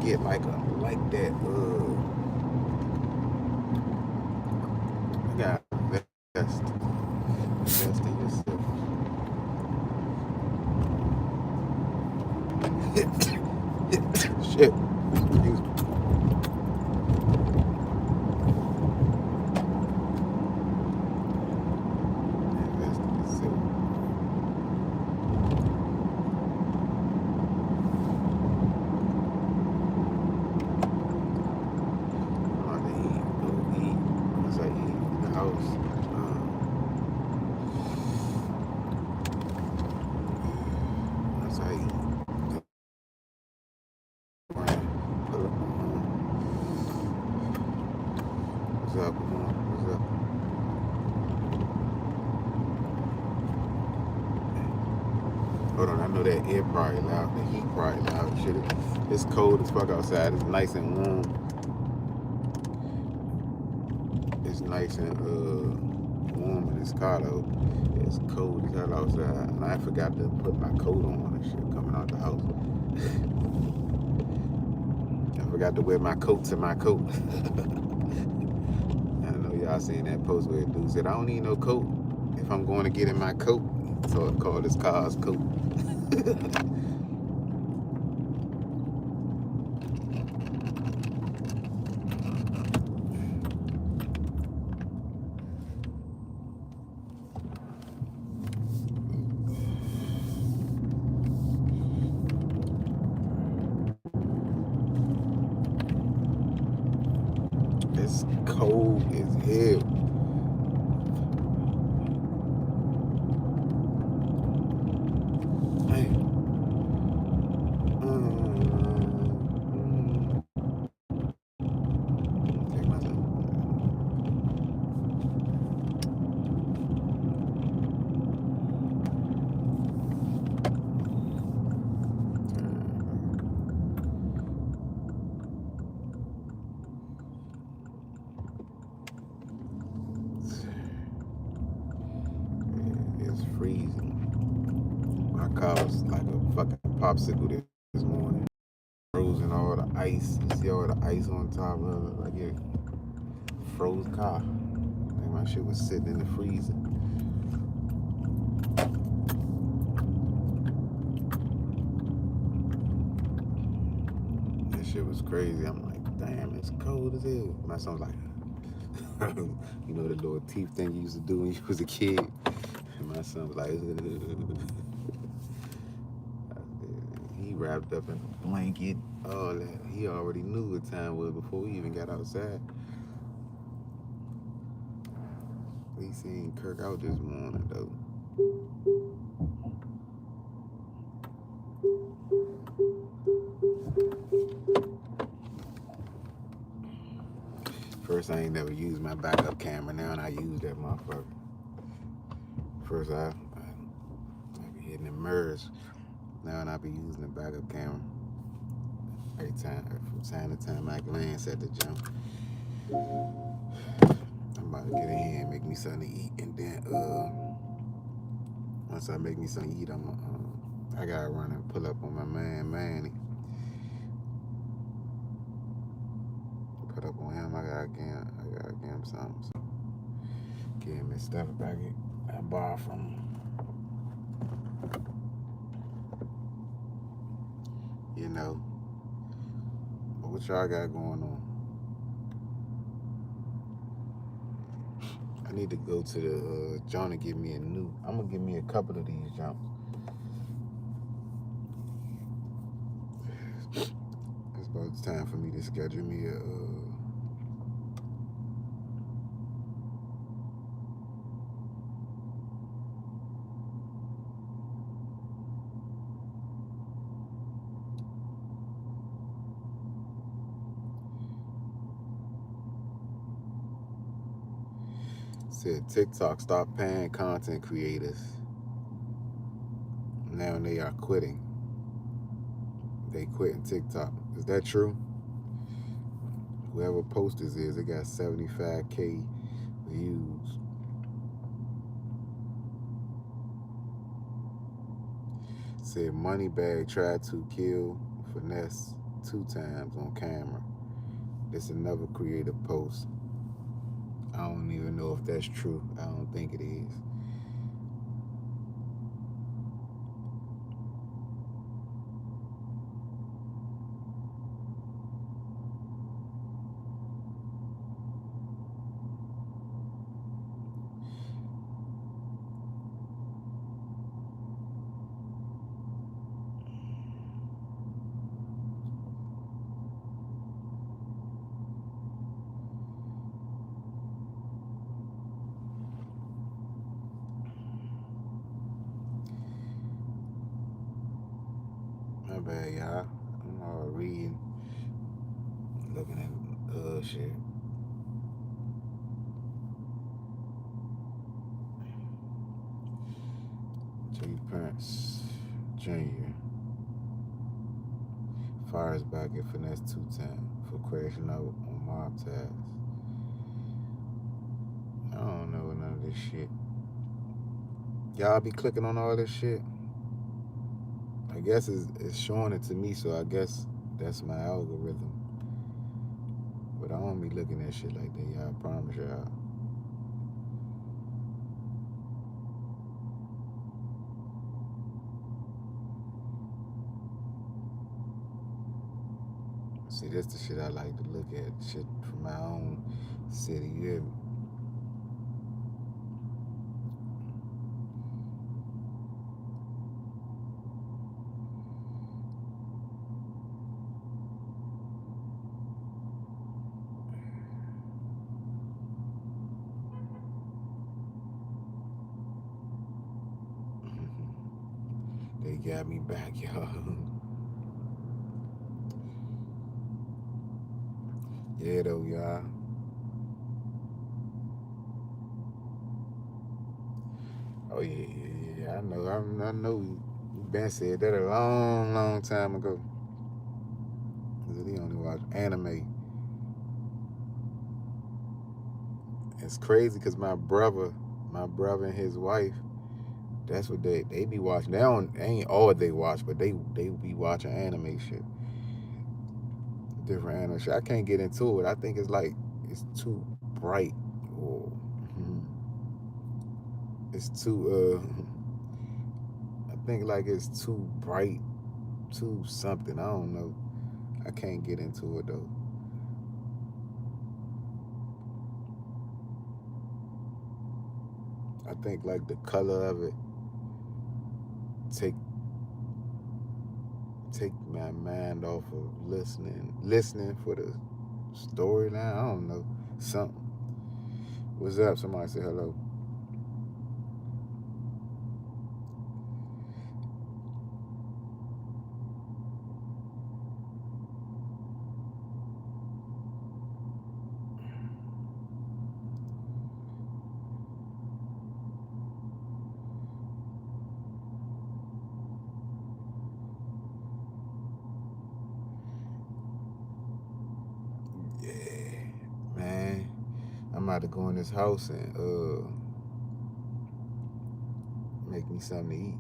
get like that. I got invest in yourself. Shit. Excuse me. Invest in yourself. I like to eat. Go eat. Once I eat in the house. Once I eat. Pull up. What's up? What's up? Hold on, I know that air probably loud. The heat probably loud. Shit, it's cold as fuck outside. It's nice and warm. It's nice and warm in this car though. It's cold as hell outside. And I forgot to put my coat on and shit coming out the house. I forgot to wear my coat to my coat. I know y'all seen that post where a dude said, I don't need no coat if I'm going to get in my coat. So I call this car's coat. It's cold as hell. It's freezing. My car was like a fucking popsicle this morning. Frozen all the ice. You see all the ice on top of it, like a froze car. And my shit was sitting in the freezer. That shit was crazy. I'm like, damn, it's cold as hell. My son's like, you know the little teeth thing you used to do when you was a kid? And my son was like, he wrapped up in a blanket, all that. He already knew what time was before we even got outside. We seen Kirk out this morning, though. First, I ain't never used my backup camera. Now I use that motherfucker. First, I be hitting the mirrors. Now I be using the backup camera. Every time, from time to time, I glance at the jump. I'm about to get in here and make me something to eat, and then once I make me something to eat, I gotta run and pull up on my man Manny. Put up on him. I gotta give him something. So give him his stuff back. I borrowed from him. You know. But what y'all got going on? I need to go to the John and give me a new. I'm gonna give me a couple of these jumps. It's about time for me to schedule me a. Said TikTok stopped paying content creators. Now they are quitting. They quitting TikTok. Is that true? Whoever posted this, it got 75K views. Said Moneybag tried to kill finesse 2 times on camera. It's another creative post. I don't even know if that's true. I don't think it is. My bad, y'all. I'm all reading, looking at shit. J. Prince Jr. fires back at finesse 2 times for crashing out on mob ties. I don't know none of this shit. Y'all be clicking on all this shit? I guess it's showing it to me, so I guess that's my algorithm. But I don't be looking at shit like that, y'all. I promise y'all. See, that's the shit I like to look at. Shit from my own city, you hear me? They got me back, y'all. Yeah, though, y'all. Oh, yeah. I know you been said that a long time ago. He only watch anime. It's crazy because my brother and his wife, that's what they be watching. They ain't all they watch, but they be watching anime shit. Different anime shit. I can't get into it. I think it's too bright, or it's too I think like it's too bright, too something. I don't know. I can't get into it though. I think like the color of it take my mind off of listening for the storyline. I don't know, something. What's up? Somebody say hello. Yeah, man. I'm about to go in this house and make me something to eat.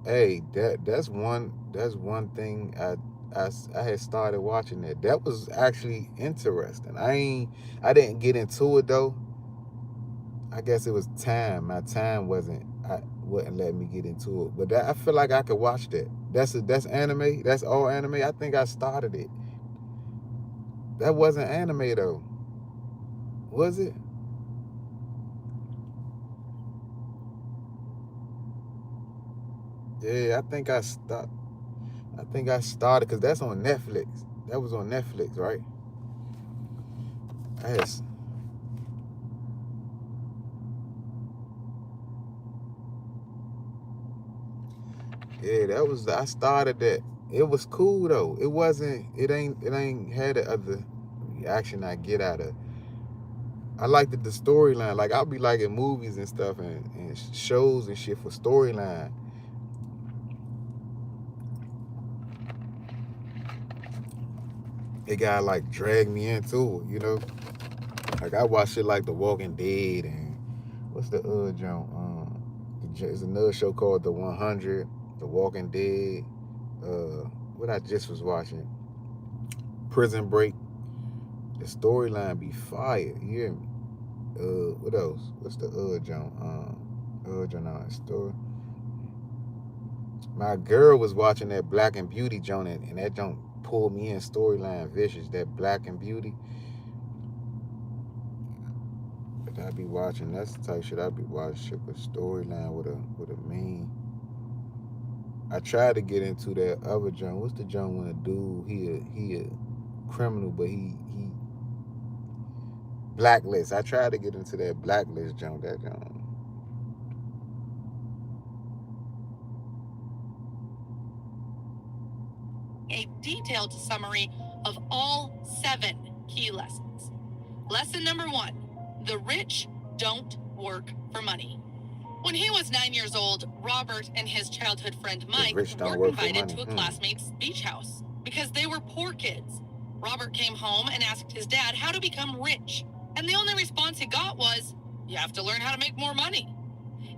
Hey, that's one thing I had started watching that. That was actually interesting. I didn't get into it though. I guess it was time. My time wouldn't let me get into it. But I feel like I could watch that. That's anime. That's all anime. I think I started it. That wasn't anime though, was it? Yeah, I think I started because that's on Netflix. That was on Netflix, right? I had, yeah, I started that. It was cool though. It ain't had the other reaction I get out of. I liked the storyline. Like I'll be liking movies and stuff and shows and shit for storyline. It got like drag me into it, you know. Like I watch shit like The Walking Dead and what's the junk? The There's another show called The 100, The Walking Dead. What I just was watching, Prison Break. The storyline be fire. You hear me? What else? What's the John? John on that story. My girl was watching that Black and Beauty John, and that don't pull me in storyline vicious. That Black and Beauty. But I be watching. That's the type of shit I be watching. Shit with storyline with a main. I tried to get into that other John. What's the John when a dude he a criminal, but he Blacklist. I tried to get into that Blacklist John. That John. A detailed summary of all 7 key lessons. Lesson number 1, the rich don't work for money. When he was 9 years old, Robert and his childhood friend Mike were invited to a classmate's beach house because they were poor kids. Robert came home and asked his dad how to become rich, and the only response he got was, "You have to learn how to make more money."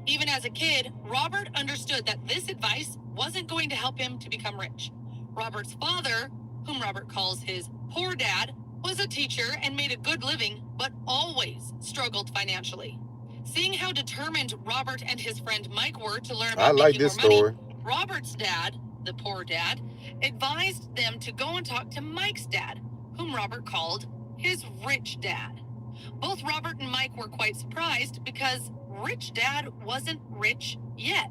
Even as a kid, Robert understood that this advice wasn't going to help him to become rich. Robert's father, whom Robert calls his poor dad, was a teacher and made a good living, but always struggled financially. Seeing how determined Robert and his friend Mike were to learn about making more money, Robert's dad, the poor dad, advised them to go and talk to Mike's dad, whom Robert called his rich dad. Both Robert and Mike were quite surprised because rich dad wasn't rich yet.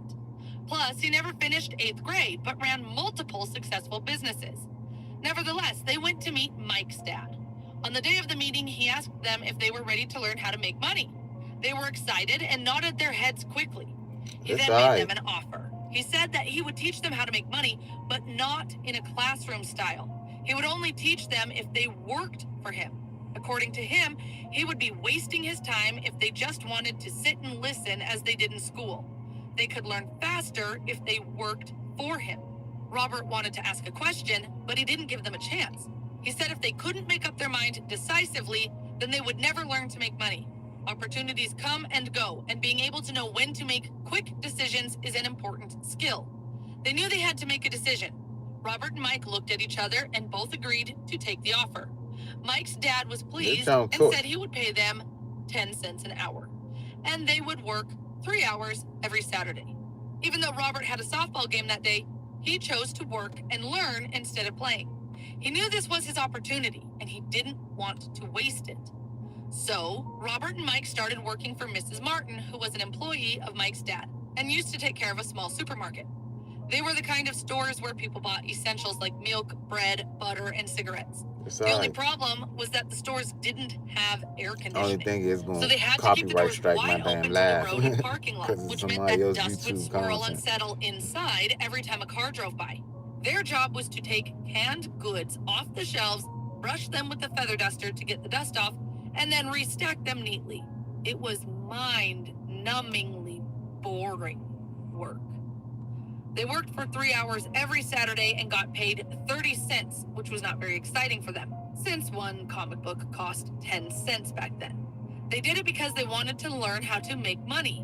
Plus, he never finished 8th grade, but ran multiple successful businesses. Nevertheless, they went to meet Mike's dad. On the day of the meeting, he asked them if they were ready to learn how to make money. They were excited and nodded their heads quickly. He then made them an offer. He said that he would teach them how to make money, but not in a classroom style. He would only teach them if they worked for him. According to him, he would be wasting his time if they just wanted to sit and listen as they did in school. They could learn faster if they worked for him. Robert wanted to ask a question, but he didn't give them a chance. He said if they couldn't make up their mind decisively, then they would never learn to make money. Opportunities come and go, and being able to know when to make quick decisions is an important skill. They knew they had to make a decision. Robert and Mike looked at each other and both agreed to take the offer. Mike's dad was pleased and said he would pay them 10 cents an hour, and they would work 3 hours every Saturday. Even though Robert had a softball game that day, he chose to work and learn instead of playing. He knew this was his opportunity, and he didn't want to waste it. So, Robert and Mike started working for Mrs. Martin, who was an employee of Mike's dad, and used to take care of a small supermarket. They were the kind of stores where people bought essentials like milk, bread, butter, and cigarettes. The only problem was that the stores didn't have air conditioning. So they had to keep the doors wide open to the road and parking lot, which meant that dust would swirl and settle inside every time a car drove by. Their job was to take canned goods off the shelves, brush them with the feather duster to get the dust off, and then restack them neatly. It was mind-numbingly boring work. They worked for 3 hours every Saturday and got paid 30 cents, which was not very exciting for them, since one comic book cost 10 cents back then. They did it because they wanted to learn how to make money.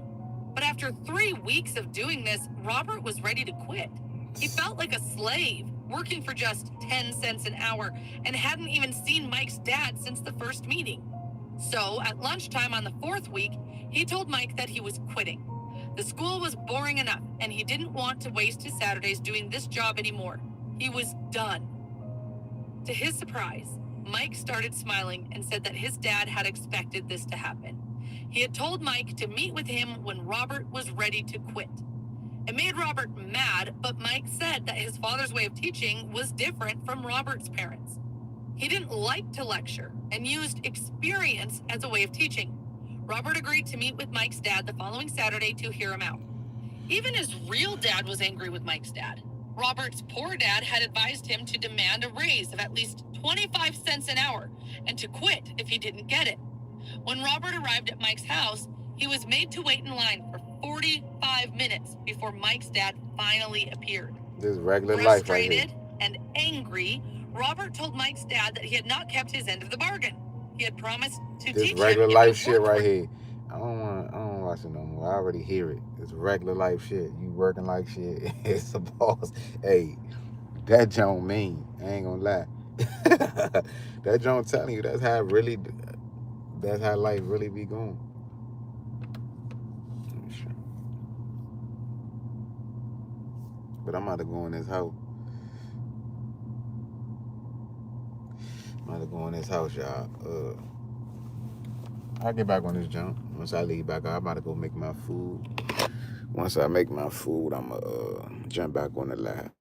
But after 3 weeks of doing this, Robert was ready to quit. He felt like a slave, working for just 10 cents an hour, and hadn't even seen Mike's dad since the first meeting. So, at lunchtime on the 4th week, he told Mike that he was quitting. The school was boring enough, and he didn't want to waste his Saturdays doing this job anymore. He was done. To his surprise, Mike started smiling and said that his dad had expected this to happen. He had told Mike to meet with him when Robert was ready to quit. It made Robert mad, but Mike said that his father's way of teaching was different from Robert's parents. He didn't like to lecture and used experience as a way of teaching. Robert agreed to meet with Mike's dad the following Saturday to hear him out. Even his real dad was angry with Mike's dad. Robert's poor dad had advised him to demand a raise of at least 25 cents an hour and to quit if he didn't get it. When Robert arrived at Mike's house, he was made to wait in line for 45 minutes before Mike's dad finally appeared. This is regular life right here. Frustrated and angry, Robert told Mike's dad that he had not kept his end of the bargain. He had promised to teach him. This regular life shit right here. I don't want to watch it no more. I already hear it. It's regular life shit. You working like shit. It's a boss. Hey, that Joan mean. I ain't gonna lie. That Joan telling you that's how life really be going. But I'm about to go in this house. Y'all. I'll get back on this jump. Once I leave back, I'm about to go make my food. Once I make my food, I'm going to jump back on the live.